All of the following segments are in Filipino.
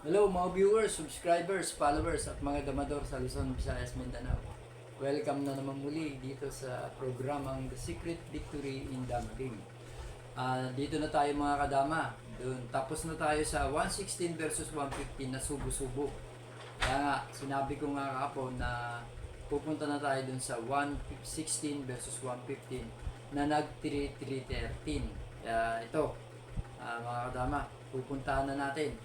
Hello mga viewers, subscribers, followers at mga damador sa Luzon, Visayas, Mindanao. Welcome na naman muli dito sa programang The Secret Victory in Damating. Dito na tayo mga kadama. Tapos na tayo sa 116 versus 115 na subo-subo. Kaya nga, sinabi ko nga kapon na pupunta na tayo dun sa 116 versus 115 na nag-3-3-13. Kaya ito, mga kadama, pupuntahan na natin.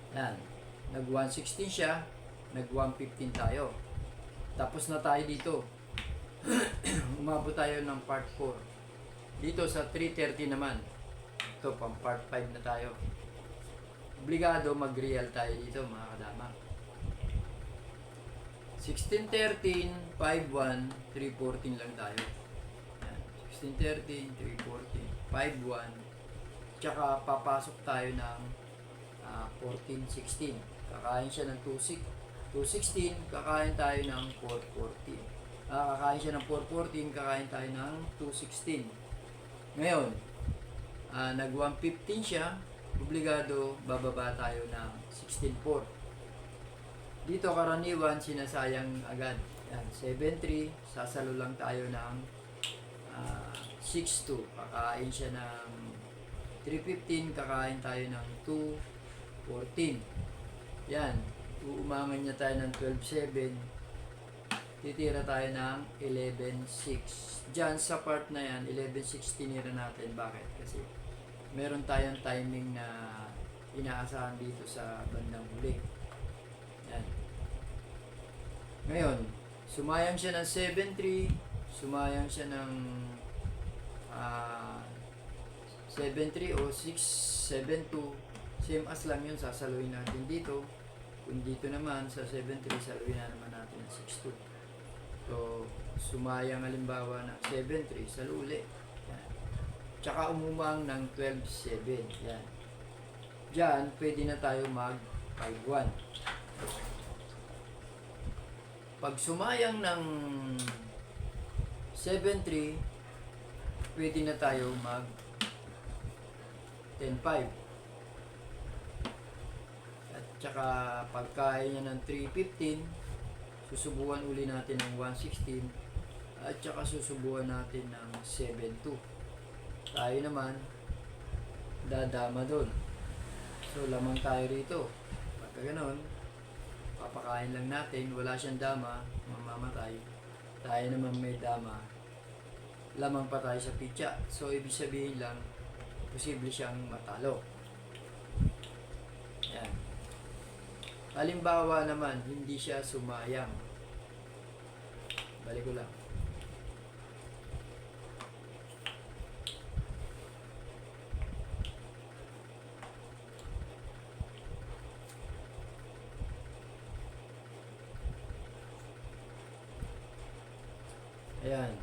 Yan. Nag 116 siya, nag 115 tayo. Tapos na tayo dito. Umabot tayo ng part 4. Dito sa 330 naman. Ito, pang part 5 na tayo. Obligado mag-real tayo dito mga kadama. 1613, 51, 314 lang tayo. Yan. 1613, 314, 51. Tsaka papasok tayo ng 1416. Kakain siya ng 216, kakain tayo ng 414. Kakain siya ng 414, kakain tayo ng 216. Ngayon, nag 115 siya, obligado bababa tayo ng 164. Dito karaniwan sinasayang agad. Yan, 73, sasalo lang tayo ng 62. Kakain siya ng 315, kakain tayo ng 214. Yan, uumangan niya tayo ng 12.7. Titira tayo ng 11.6. Diyan sa part na yan, 11.6 tinira natin. Bakit? Kasi meron tayong timing na inaasahan dito sa bandang huli. Yan. Ngayon, sumayang siya ng 7.3, sumayang siya ng 7.3 o 6.7.2. Same as lang yun, sasaluin natin dito. Kung dito naman sa 7.3, saluin na naman natin ng 6.2. So, sumayang halimbawa ng 7.3, salo uli. Yan. Tsaka umumang ng 12.7. Yan. Diyan, pwede na tayo mag 5.1. Pag sumayang ng 7.3, pwede na tayo mag 10.5. At tsaka pagkain niya ng 3.15, susubuan uli natin ng 1.16 at tsaka susubuan natin ng 7.2. Tayo naman dadama doon. So lamang tayo rito. Pagka ganon, papakain lang natin, wala siyang dama, mamamatay. Tayo naman may dama, lamang pa tayo sa pitya. So ibig sabihin lang, posible siyang matalo. Yan. Halimbawa naman, hindi siya sumayang. Balik ko lang. Ayan.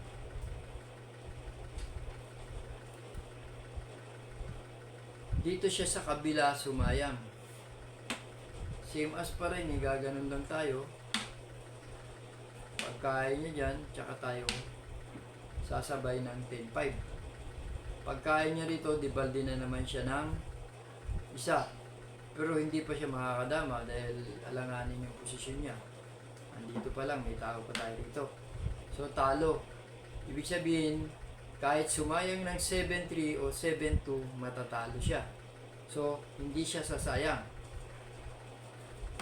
Dito siya sa kabila sumayang. Same as pa rin, gaganon lang tayo. Pagkain niya dyan, tsaka tayo sasabay ng 10.5. Pagkain niya rito, dibaldi na naman siya ng isa. Pero hindi pa siya makakadama dahil alanganin yung posisyon niya. Andito pa lang, may tao pa tayo rito. So, talo. Ibig sabihin, kahit sumayang ng 7.3 o 7.2, matatalo siya. So, hindi siya sasayang.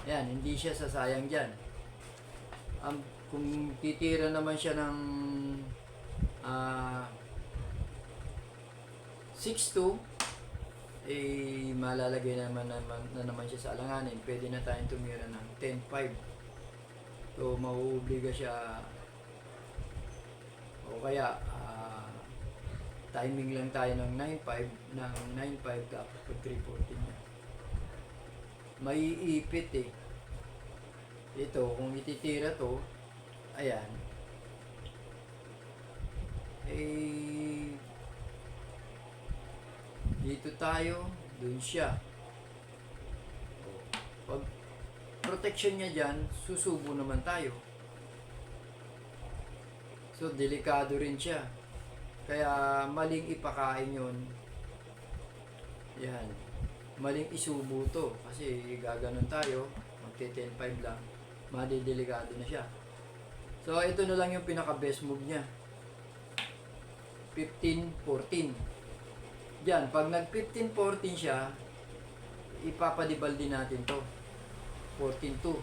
Yan, hindi siya sasayang dyan. Kung titira naman siya ng 6.2, eh malalagay naman siya sa alanganin. Pwede na tayong tumira ng 10.5. So, mauobliga siya o kaya timing lang tayo ng 9.5 tapos pag 3.14 niya. May ipit eh. Ito, kung ititira to, ayan, eh, dito tayo, dun siya. Pag protection niya dyan, susubo naman tayo. So, delikado rin siya. Kaya, maling ipakain yun Yan. Maling isubo to. Kasi gaganon tayo. Magte 10-5 lang. Madidelikado na siya. So, ito na lang yung pinaka-best move niya. 15-14. Diyan, pag nag-15-14 siya, ipapadibal din natin to. 14-2.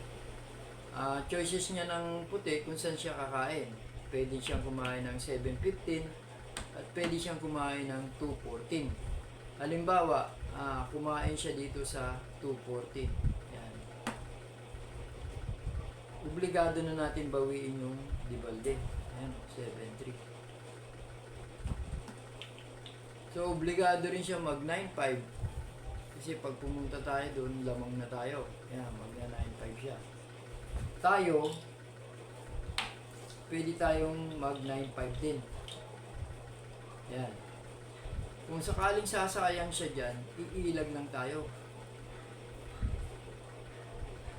Choices niya ng puti kung saan siya kakain. Pwede siyang kumain ng 7-15 at pwede siyang kumain ng 2-14. Halimbawa, kumain siya dito sa 2-14. Yan. Obligado na natin bawiin yung dibalde. Ayan, 7-3. So, obligado rin siya mag 9-5. Kasi pag pumunta tayo doon, lamang na tayo. Ayan, mag 9-5 siya. Tayo, pwede tayong mag 9-5 din. Ayan. Kung sakaling sasayang siya dyan, iilag lang tayo.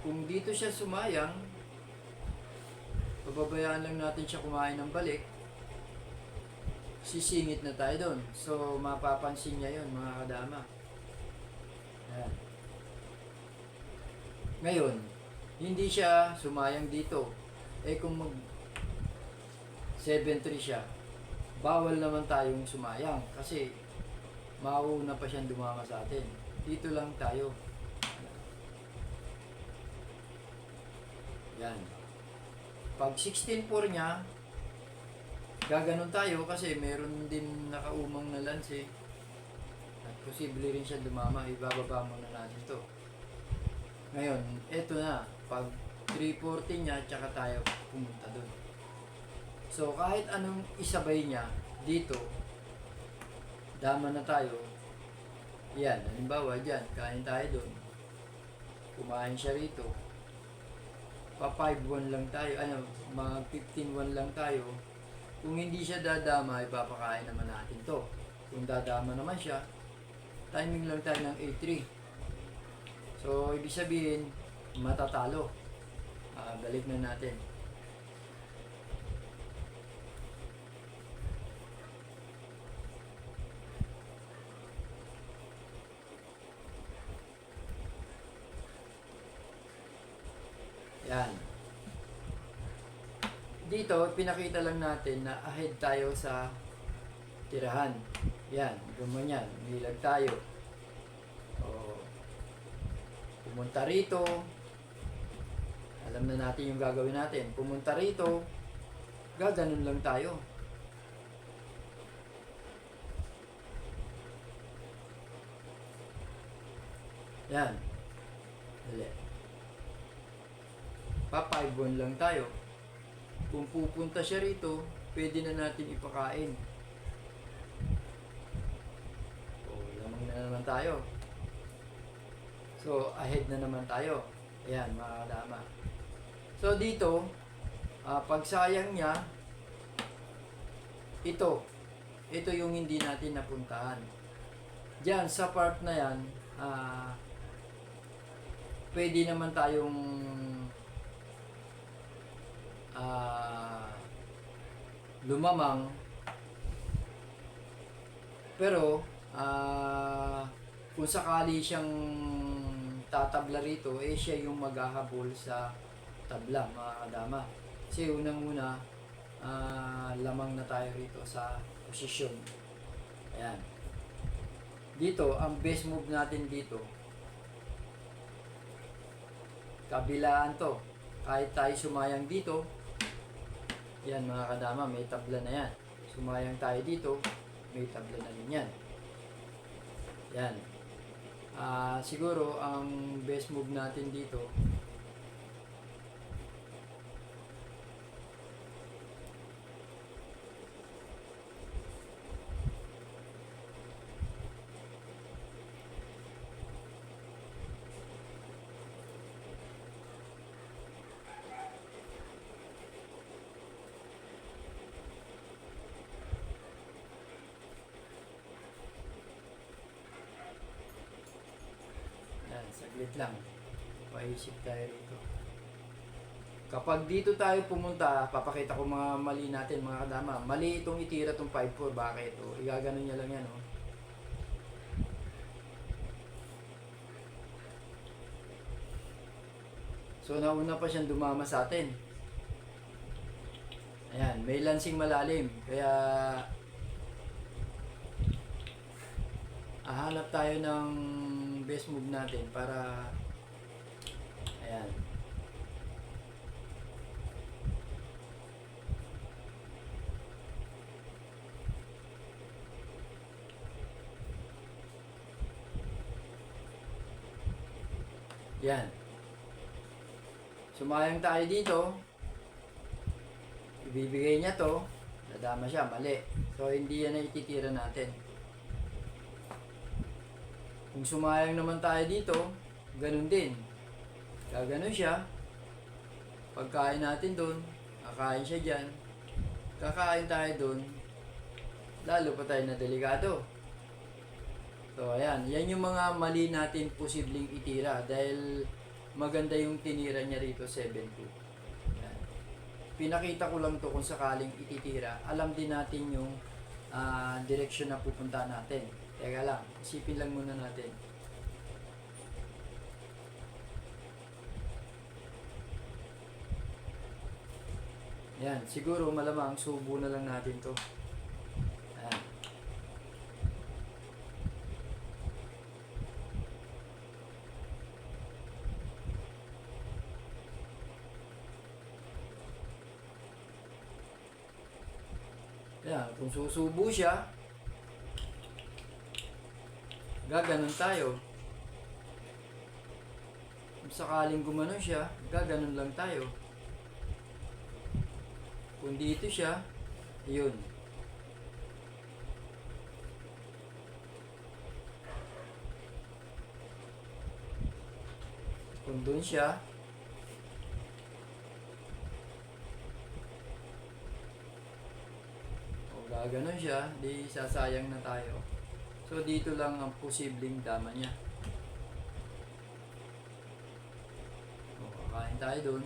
Kung dito siya sumayang, pababayaan lang natin siya kumain ng balik, sisingit na tayo doon. So, mapapansin niya yon mga kadama. Ayan. Ngayon, hindi siya sumayang dito. Eh kung mag 7-3 siya, bawal naman tayong sumayang kasi mauna pa siyang dumama sa atin. Dito lang tayo. Yan. Pag 16-4 niya, gaganon tayo kasi meron din nakaumang na lance eh. At posible rin siya dumama. Ibababa muna natin ito. Ngayon, eto na. Pag 3-14 niya, tsaka tayo pumunta doon. So, kahit anong isabay niya dito, dama na tayo. Yan, halimbawa dyan, kain tayo doon. Kumain siya rito. Pa 5-1 lang tayo, mga 15-1 lang tayo. Kung hindi siya dadama, ipapakain naman natin to. Kung dadama naman siya, timing lang tayo ng 8-3. So, ibig sabihin, matatalo. Balik na natin. Yan. Dito, pinakita lang natin na ahead tayo sa tirahan. Yan, gumanyan. Nilag tayo. O, pumunta rito. Alam na natin yung gagawin natin. Pumunta rito. Gaganon lang tayo. Yan. Dali. Pa 5-1 lang tayo. Kung pupunta siya rito, pwede na natin ipakain. O, lamang na naman tayo. So, ahead na naman tayo. Ayan, mga kadama. So, dito, pag sayang niya, ito yung hindi natin napuntahan. Diyan, sa part na yan, pwede naman tayong lumamang, pero kung sakali siyang tatabla rito, eh siya yung maghahabol sa tabla, mga kadama. Kasi unang-una, lamang na tayo rito sa posisyon. Ayan. Dito, ang best move natin dito, kabilaan to. Kahit tayo sumayang dito, yan mga kadama, may tabla na yan. Sumayang tayo dito, may tabla na rin yan. Yan. Siguro, ang best move natin dito, saglit lang. Paisip tayo rito. Kapag dito tayo pumunta, papakita ko mga mali natin, mga kadama. Mali itong itira itong 5-4. Bakit? O, igaganon niya lang yan. O. So nauna pa siyang dumama sa atin. Ayan, may lansing malalim. Kaya hahanap tayo ng best move natin para ayan. Yan. Sumayang tayo dito. Ibibigay niya to. Nadama siya, mali. So, hindi yan na ititira natin. Kung sumayang naman tayo dito, ganun din. Gaganon siya. Pagkain natin dun, kakain siya dyan. Kakain tayo dun, lalo pa tayo na delikado. So, ayan. Yan yung mga mali natin posibleng itira dahil maganda yung tinira niya rito, 7-2. Ayan. Pinakita ko lang to kung sakaling ititira. Alam din natin yung direksyon na pupunta natin. Teka lang, isipin lang muna natin. Ayan, siguro malamang subo na lang natin to. Ayan. Ayan, kung susubo siya, gaganon tayo. Kung sakaling gumanon siya, gaganon lang tayo. Kung dito siya, yun. Kung dun siya, gaganon siya, di sasayang na tayo. So dito lang ang posibleng dama niya. O, kakain tayo dun.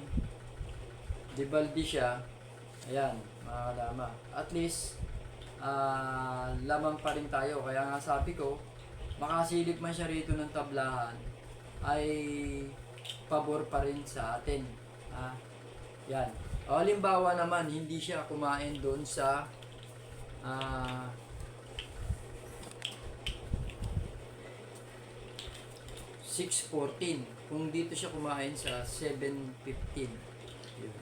Di baldi siya. Ayan, mga kadama. At least, lamang pa rin tayo. Kaya nga sabi ko, makasilip man siya rito ng tablahan, ay pabor pa rin sa atin. Yan. O, halimbawa naman, hindi siya kumain doon sa 6.14. Kung dito siya kumain sa 7.15. Yun.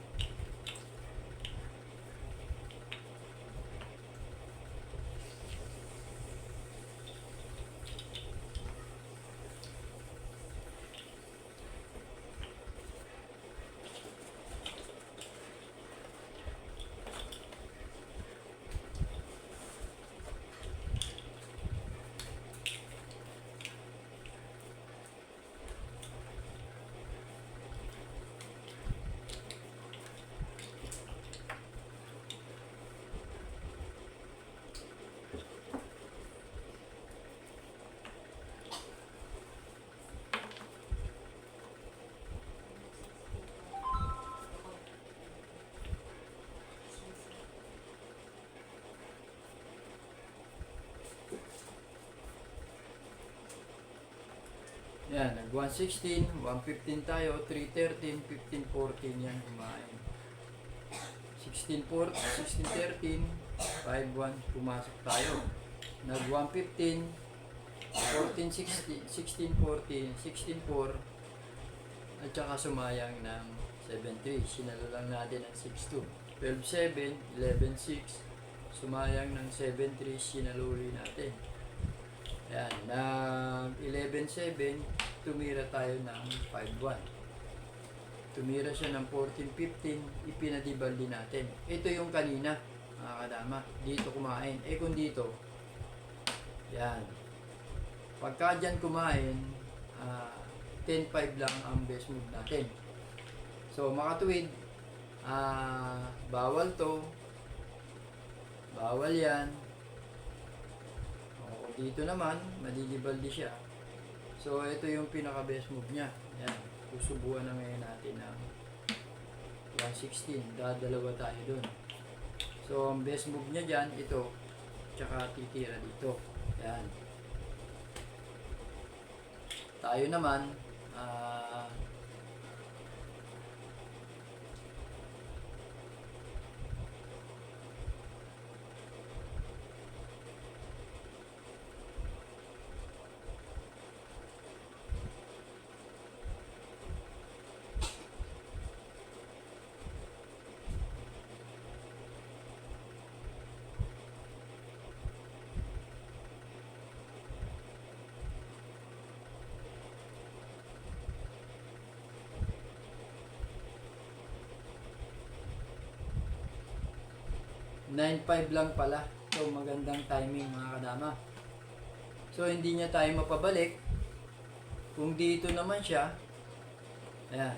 Yan, nag 116, 115 tayo, 313, 1514 yan kumain. 1613, 51 pumasok tayo. Nag 115, 1416, 1614, 164 at saka sumayang ng 73. Sinalo lang natin ng 62. 12-7, 11-6, sumayang ng 7-3, sinaluli natin. Ayan, nag 11-7, tumira tayo ng 5-1. Tumira siya ng 14-15, ipinadibal din natin. Ito yung kanina, mga kadama. Dito kumain. Eh kung dito, yan. Pagka dyan kumain, 10-5 lang ang best move natin. So, makatuwid, bawal to. Bawal yan. O, dito naman, madidibaldi siya. So, ito yung pinaka-best move niya. Yan. Susubuan na ngayon natin ng 116. Dadalawa tayo dun. So, ang best move niya dyan, ito. Tsaka titira dito. Yan. Tayo naman, 9.5 lang pala. So magandang timing mga kadama. So hindi niya tayo mapabalik. Kung dito naman siya, ayan.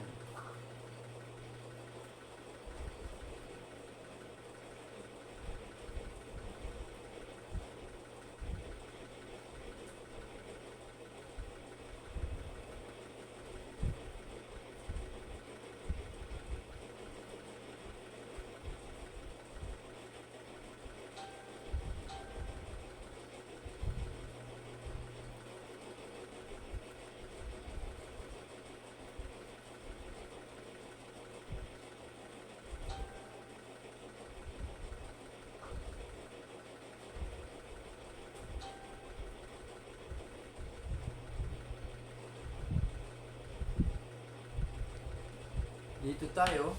Dito tayo.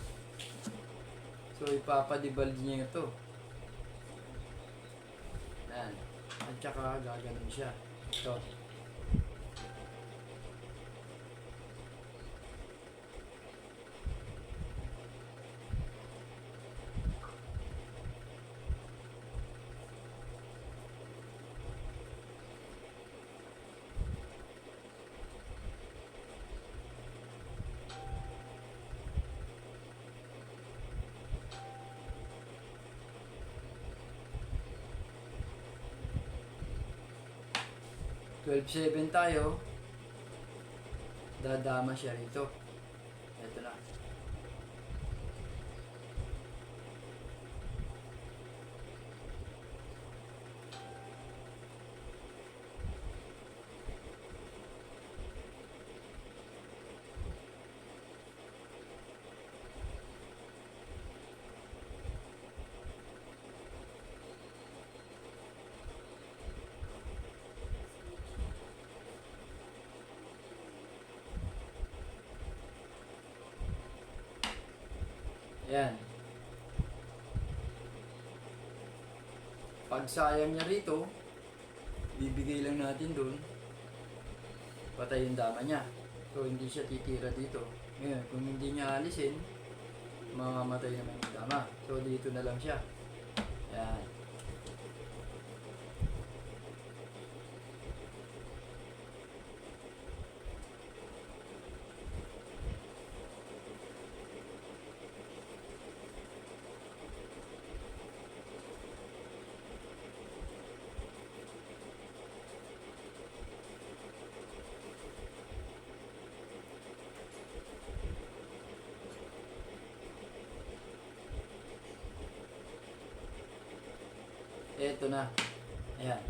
So ipapadibald niya ito. Ayan. At saka gaganon siya. Ito. $12.7 tayo. Dadama siya rito. Ito na. Ayan. Pag sayang niya rito, bibigay lang natin dun, patay yung dama niya. So hindi siya titira dito. Ngayon, kung hindi niya alisin, mamamatay naman yung dama. So dito na lang siya. Ayan. Eto na. Ayan.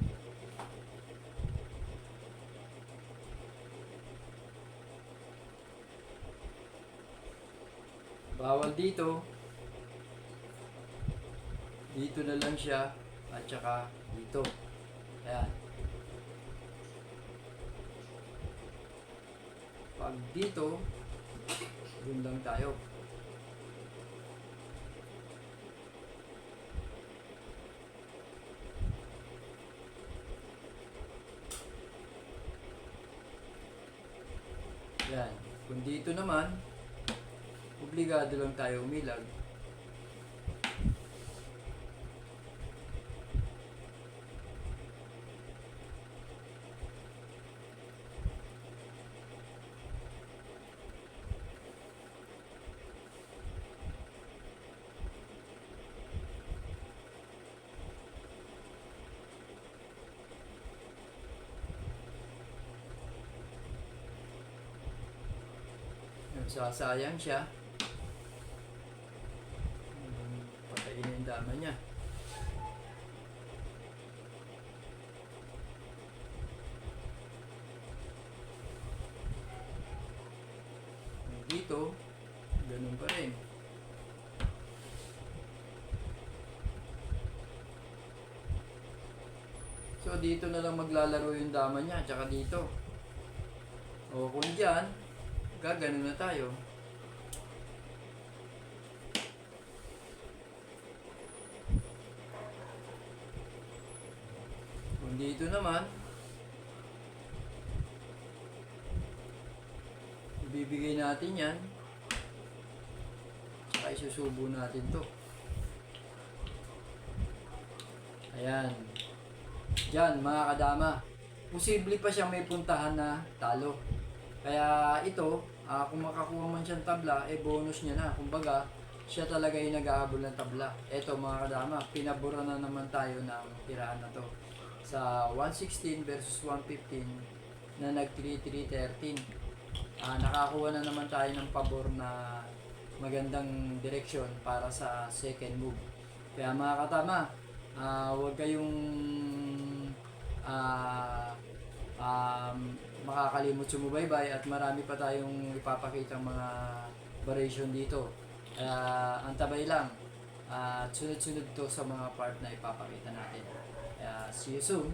Bawal dito. Dito na lang siya. At saka dito. Ayan. Pag dito, dun lang tayo. Yan. Kung dito naman, obligado lang tayo umilag. Sasayang siya. Patayin yung dama niya. Dito, ganun pa rin. So dito na lang maglalaro yung dama niya, tsaka dito. O kung dyan, gaganon na tayo. Kung dito naman, ibibigay natin yan. Saka isusubo natin to. Ayan. Diyan, mga kadama. Posible pa siyang may puntahan na talo. Kaya ito, kung makakuha man siyang tabla, bonus niya na. Kumbaga, siya talaga yung nag-aabol ng tabla. Eto mga kadama, pinabura na naman tayo ng tirahan na to. Sa 116 versus 115 na nag-3-3-13. Nakakuha na naman tayo ng pabor na magandang direksyon para sa second move. Kaya mga katama, huwag kayong ah, makakalimot sumubaybay at marami pa tayong ipapakitang mga variation dito. Antabay lang at sunod-sunod to sa mga part na ipapakita natin. See you soon.